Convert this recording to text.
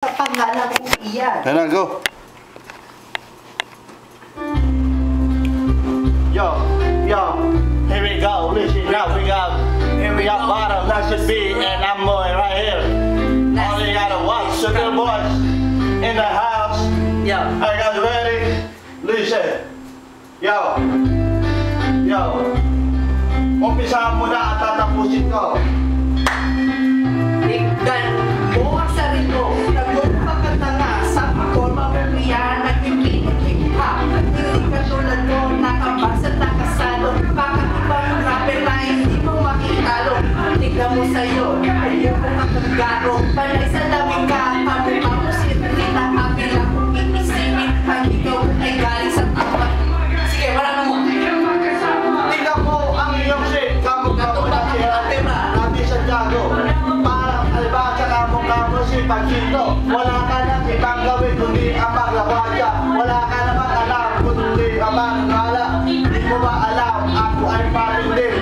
Sa pangalan ko iyan. Then go. Yo, here we go. Listen, now we got bottom. That should be, and I'm going right here. Only gotta watch sugar boys in the house. Yeah. I got ready. Listen. Yo. Umpisahan mo na at tatapusin ko. Tignan mo ang sarili mo. Nagmumukha ka na nga sa forma mo yan. Nagpipinig-hip-hop. Hindi ka tulad mo, nakabasa, nakasalo. Bakit ibang rapper na hindi mo makitalo? Tignan mo sa'yo, ayoko kang nagaro. Panay sa lamig ka, pamukha mo sirri na kabila kong iisipin. Pag ikaw ay galing sa tapat. Sige, wala mo. Tingnan mo ang iyong shit. Kamukha na siya. Natin sa Tiago. Parang albasa kamukha mo si Pagito. Wala ka nang ibang gawin kundi ang paglabadya. Wala ka namang alam kundi ang mga ngala. Di mo ba alam ako ay parang din.